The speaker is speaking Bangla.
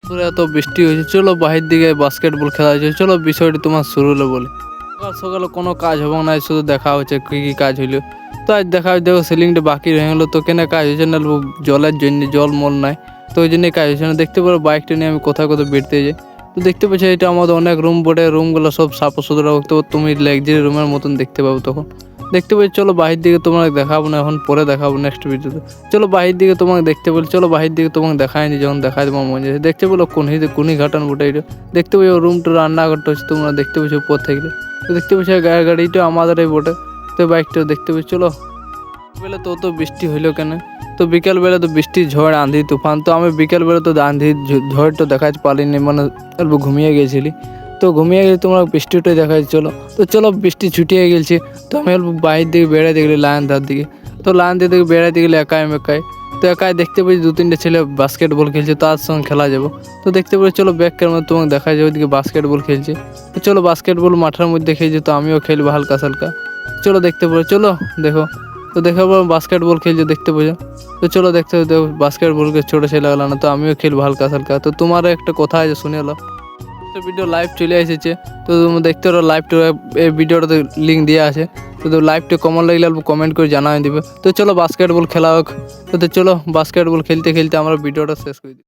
পুরো এত বৃষ্টি হয়েছে, চলো বাহির দিকে বাস্কেটবল খেলা হয়েছে, চলো বিষয়টি তোমার শুরু হলো বলে। সকাল সকালে কোনো কাজ হবে না, শুধু দেখা হচ্ছে কী কী কাজ হইলো। তো আজ দেখা হচ্ছে দেখো সিলিংটা বাকি রয়ে গেলো, তো কেন কাজ হয়েছে না জলের জন্য, জল মল নাই, তো ওই জন্যই কাজ হয়েছে না। দেখতে পারো বাইকটা নিয়ে আমি কোথায় কোথায় বেরতে যাই। তো দেখতে পাচ্ছি এটা আমাদের অনেক রুম বটে, রুমগুলো সব সাফা সুতরা রাখতে তুমি লাক্সারি রুমের মতন দেখতে পাবো তখন। দেখতে পাচ্ছি চলো বাহির দিকে তোমাকে দেখাবো না এখন, পরে দেখাবো নেক্সট ভিডিওতে। চলো বাহির দিকে তোমাকে দেখতে বলি, চলো বাহির দিকে তোমাকে দেখায়নি, যখন দেখায় তোমার মনে যাচ্ছে। দেখতে বলো কোনি ঘাটান বটে এটা। দেখতে পাচ্ছি রুমটা রান্নাঘরটা হচ্ছে, তোমরা দেখতে পাচ্ছ উপর থেকে। তো দেখতে পাচ্ছি গাড়িটা আমাদের এই বটে, তো বাইকটাও দেখতে পাচ্ছি। চলো বেলা তো বৃষ্টি হইলো কেন, তো বিকালবেলা তো বৃষ্টি ঝড় আঁধি তুফান, তো আমি বিকালবেলা তো আঁধি ঝড়টা দেখাতে পারিনি, মানে অল্প ঘুমিয়ে গেছিলি। তো ঘুমিয়ে গেলে তোমরা বৃষ্টিটাই দেখাই। চলো বৃষ্টি ছুটিয়ে গেছে, তো আমি অল্প বাইরের দিকে বেড়াতে গেলি লায়ন ধার দিকে। তো লায়ন দিকে বেড়াতে গেলে একাই তো একাই দেখতে পাচ্ছি দু তিনটে ছেলে বাস্কেটবল খেলছে, তার সঙ্গে খেলা যাবো। তো দেখতে পাচ্ছি চলো ব্যাগের মধ্যে তোমাকে দেখা যাবে ওইদিকে বাস্কেটবল খেলছে। তো চলো বাস্কেটবল মাঠের মধ্যে খেলছে, তো আমিও খেলবো হালকা সালকা। চলো দেখতে পাবো, চলো দেখো। তো দেখো বাস্কেটবল খেলছে দেখতে পাচ্ছ। তো চলো দেখতে দেখো বাস্কেটবলকে ছোটো ছেলে গেল না, তো আমিও খেলবো হালকা হালকা। তো তোমার একটা কথা আছে শুনে এলো, একটা ভিডিও লাইভ চলে এসেছে, তো তুমি দেখতে পারো লাইভটা, এই ভিডিওটাতে লিঙ্ক দেওয়া আছে। তো লাইভটা কমন লাগলে অল্প কমেন্ট করে জানাই দিবে। তো চলো বাস্কেটবল খেলা হোক। তো চলো বাস্কেটবল খেলতে খেলতে আমরা ভিডিওটা শেষ করে দিই।